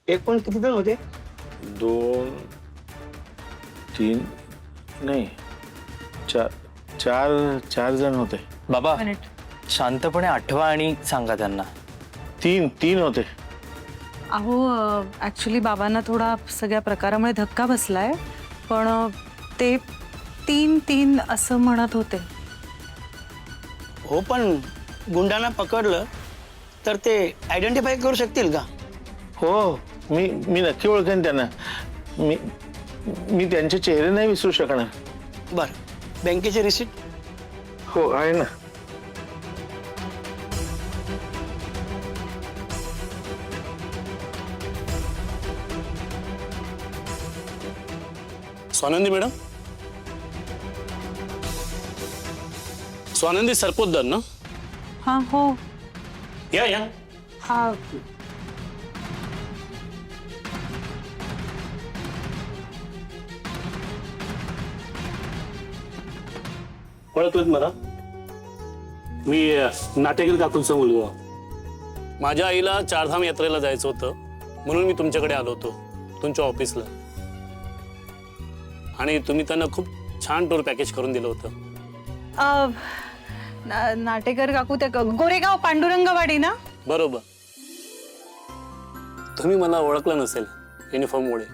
एकूण किती जण होते? 2 3 नाही 4 जण होते. बाबा शांतपणे आठवा आणि सांगा त्यांना. 3 होते. अहो ॲक्च्युली बाबांना थोडा सगळ्या प्रकारामुळे धक्का बसलाय, पण ते 3 असं म्हणत होते. हो, पण गुंडांना पकडलं तर ते आयडेंटिफाय करू शकतील का? हो, मी नक्की ओळखेन त्यांना. मी त्यांचे चेहरे नाही विसरू शकणार. बरं, बँकेची रिसिट? हो आहे ना. स्वानंदी मॅडम, स्वानंदी सरपोतदार ना? हां हो या हा. ओळखलत मला? मी नाटेकर काकूंचा मुलगा. माझ्या आईला चारधाम यात्रेला जायचं होतं, म्हणून मी तुमच्याकडे आलो होतो तुमच्या ऑफिसला. आणि तुम्ही त्यांना खूप छान टूर पॅकेज करून दिलं होतं. नाटेकर काकू ते गोरेगाव पांडुरंगवाडी ना? बरोबर. तुम्ही मला ओळखलं नसेल युनिफॉर्ममुळे.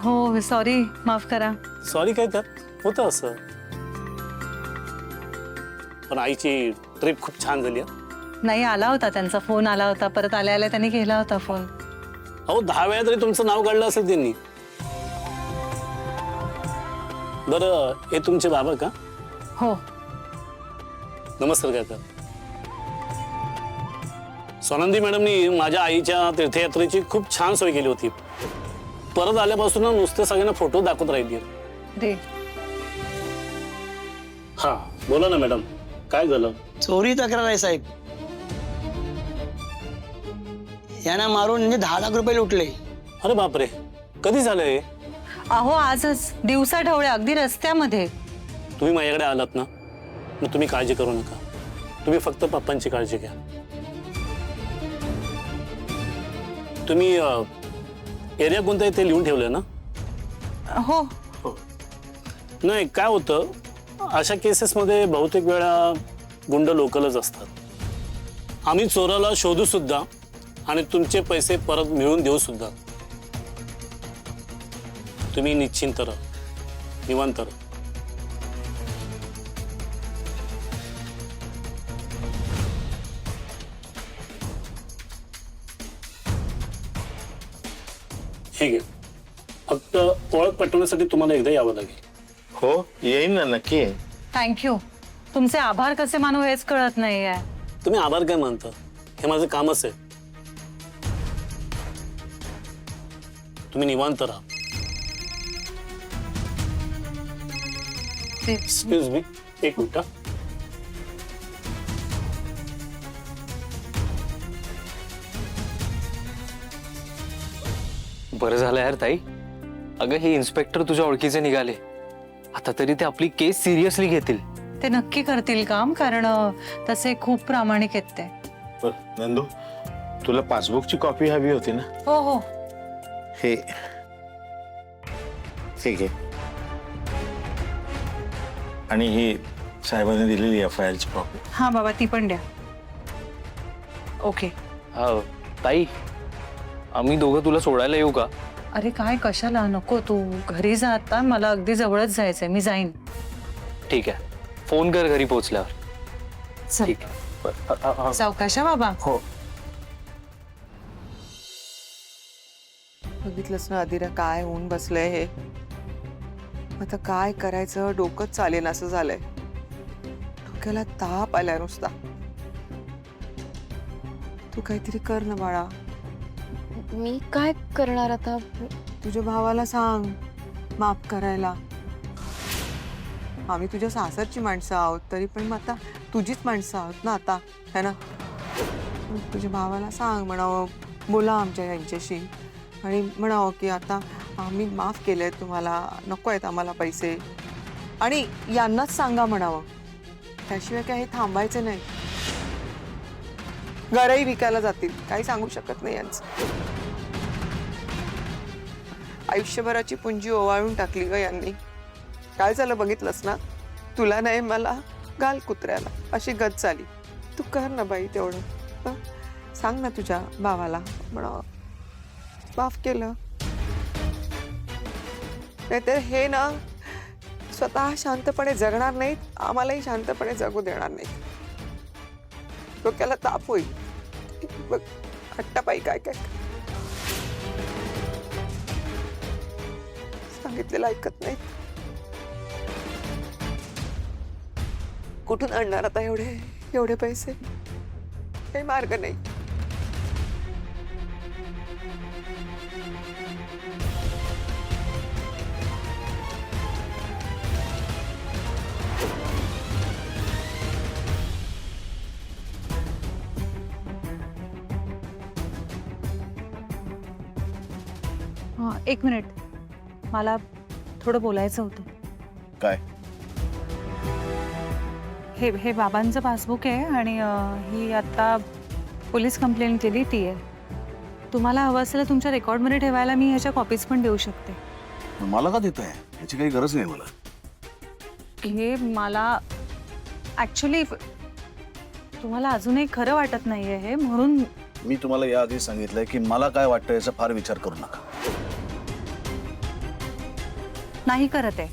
हो सॉरी, माफ करा. सॉरी काय त्यात, होतं असं. पण आईची ट्रिप खूप छान झाली. नाही, आला होता त्यांचा फोन आला होता, परत आल्या आल्या त्यांनी केला होता फोन. अहो 10 वेळा तरी तुमचं नाव काढलं असेल त्यांनी. बरं, हे तुमचे बाबा का? हो. नमस्कार काका. स्वानंदी मॅडमनी माझ्या आईच्या तीर्थयात्रेची खूप छान सोय केली होती. परत आल्यापासून नुसते सगळ्यांना फोटो दाखवत राहिली. रे हा बोला ना मॅडम, काय झालं? चोरी तक्रार आहे साहेब. यांना मारून म्हणजे 10 लाख रुपये लुटले. अरे बापरे, कधी झालंय? अहो आजच, दिवसा ढवळ्या, अगदी रस्त्यामध्ये. तुम्ही माझ्याकडे आलात ना, मग तुम्ही काळजी करू नका. तुम्ही फक्त पप्पांची काळजी घ्या. तुम्ही एरिया कोणता आहे ते लिहून ठेवलंय ना? हो. नाही, काय होतं, अशा केसेसमध्ये बहुतेक वेळा गुंड लोकलच असतात. आम्ही चोराला शोधू सुद्धा आणि तुमचे पैसे परत मिळवून देऊ सुद्धा. तुम्ही निश्चिंत राहा, निवांत राहा. ठीक आहे, फक्त ओळख पटवण्यासाठी तुम्हाला एकदा यावं लागेल. हो येईन ना, नक्की येईन. थँक्यू. तुमचे आभार कसे मानू हेच कळत नाहीये. तुम्ही आभार काय मानता, हे माझं कामच आहे. तुम्ही निवांत राहा. एक्सक्यूज मी, एक मिनिट. बरं झालं यार ताई. अगं हे इन्स्पेक्टर तुझ्या ओळखीचे निघाले. आता तरी ते आपली केस सिरियसली घेतील. ते नक्की करतील काम, कारण तसे खूप प्रामाणिक आहेत ते. बरं नंदू, तुला पासबुकची कॉपी हवी होती ना? हो हो. हे ठीक आहे. आणि ही साहेबांनी दिलेली FIR ची कॉपी. हा बाबा, ती पण द्या. ओके. ताई, आम्ही दोघं तुला सोडायला येऊ का? अरे काय, कशाला, नको. तू घरी जा आता, मला अगदी जवळच जायचंय. मी जाईन. ठीक आहे, फोन कर घरी पोहोचल्यावर. चल. ठीक आहे. सावकाश बाबा. हो. बघितलंस ना आदिरा, काय होऊन बसलंय हे. आता काय करायचं डोकंच चालेल असं झालंय. डोक्याला ताप आलाय नुसता. तू काहीतरी कर ना बाळा. मी काय करणार आता? तुझ्या भावाला सांग माफ करायला. आम्ही तुझ्या सासरची माणसं आहोत, तरी पण मग आता तुझीच माणसं आहोत ना आता, है ना? तुझ्या भावाला सांग, म्हणावं बोला आमच्या यांच्याशी आणि म्हणावं की आता आम्ही माफ केले तुम्हाला, नको आहेत आम्हाला पैसे. आणि यांनाच सांगा म्हणावं, त्याशिवाय काही थांबायचं नाही. घरही विकायला जातील, काही सांगू शकत नाही यांचं. आयुष्यभराची पुंजी ओवाळून टाकली ग यांनी. काय झालं बघितलंस ना, तुला नाही मला घाल कुत्र्याला अशी गत झाली. तू कर ना बाई तेवढं. हं? सांग ना तुझ्या भावाला, म्हणा माफ केलं. नाहीतर हे ना स्वतः शांतपणे जगणार नाहीत, आम्हालाही शांतपणे जगू देणार नाहीत. डोक्याला ताप होईल. बघ हट्टापायी काय काय सांगितलेलं ऐकत नाहीत. कुठून आणणार आता एवढे पैसे? काही मार्ग नाही. एक मिनिट, मला थोडं बोलायचं होतं. काय? हे बाबांचं पासबुक आहे आणि ही आता पोलीस कंप्लेंट केली ती आहे. तुम्हाला हवं असेल तर तुमच्या रेकॉर्डमध्ये ठेवायला मी ह्याच्या कॉपीज पण देऊ शकते. मला का देत आहे? याची काही गरज नाही मला. हे मला ॲक्च्युली तुम्हाला अजूनही खरं वाटत नाहीये हे, म्हणून मी तुम्हाला याआधी सांगितलंय की मला काय वाटतं याचा फार विचार करू नका. नाही करत आहे.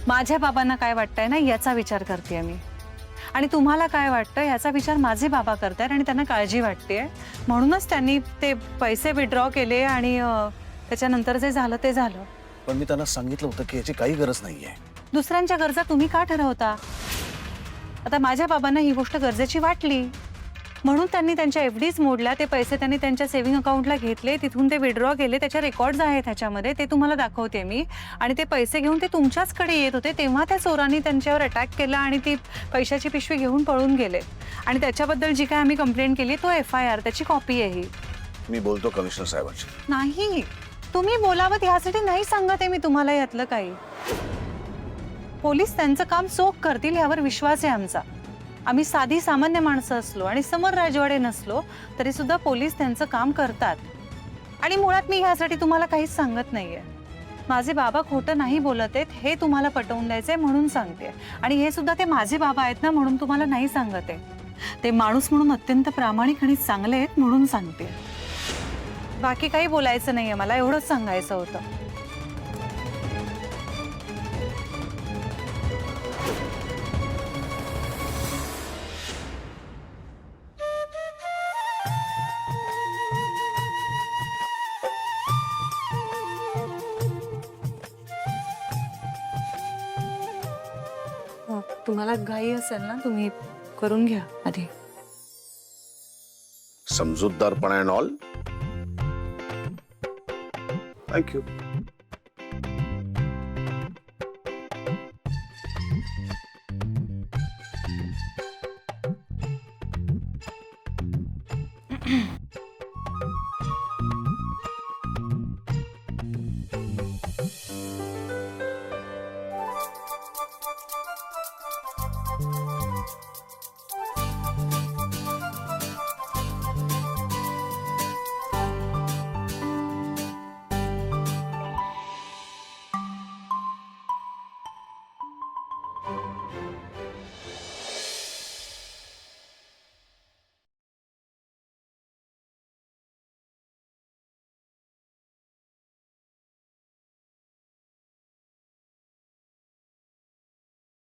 माझ्या बाबांना काय वाटतंय ना याचा विचार करते मी, आणि तुम्हाला काय वाटतं याचा विचार माझे बाबा करतायत आणि त्यांना काळजी वाटते. म्हणूनच त्यांनी ते पैसे विड्रॉ केले आणि त्याच्यानंतर जे झालं ते झालं. पण मी त्यांना सांगितलं होतं की याची काही गरज नाहीये. दुसऱ्यांच्या गरजा तुम्ही का ठरवता? आता माझ्या बाबांना ही गोष्ट गरजेची वाटली म्हणून त्यांनी त्यांच्या एफडीज मोडल्या. ते पैसे त्यांनी त्यांच्या सेव्हिंग अकाउंटला घेतले, तिथून ते विड्रॉ केले. त्याच्या रेकॉर्ड्स आहेत ह्याच्यामध्ये, ते तुम्हाला दाखवते मी. आणि ते पैसे घेऊन ते तुमच्याचकडे येत होते तेव्हा त्या चोरांनी त्यांच्यावर अटॅक केला आणि ती पैशाची पिशवी घेऊन पळून गेले. आणि त्याच्याबद्दल जी काय आम्ही कंप्लेंट केली तो FIR, त्याची कॉपी आहे ही. मी बोलतो कमिशनर साहेबांशी. नाही, तुम्ही बोलावं ह्यासाठी नाही सांगत आहे मी तुम्हाला यातलं काही. पोलीस त्यांचं काम चोख करतील यावर विश्वास आहे आमचा. आम्ही साधी सामान्य माणसं असलो आणि समोर राजवाडे नसलो तरी सुद्धा पोलीस त्यांचं काम करतात. आणि मुळात मी ह्यासाठी तुम्हाला काहीच सांगत नाहीये. माझे बाबा खोटं नाही बोलत आहेत हे तुम्हाला पटवून द्यायचंय म्हणून सांगते. आणि हे सुद्धा ते माझे बाबा आहेत ना म्हणून तुम्हाला नाही सांगत आहे. ते माणूस म्हणून अत्यंत प्रामाणिक आणि चांगले आहेत म्हणून सांगते. बाकी काही बोलायचं नाहीये मला, एवढंच सांगायचं होतं. तुम्हाला घाई असेल ना, तुम्ही करून घ्या आधी. समजूतदारपणा अँड ऑल. थँक्यू.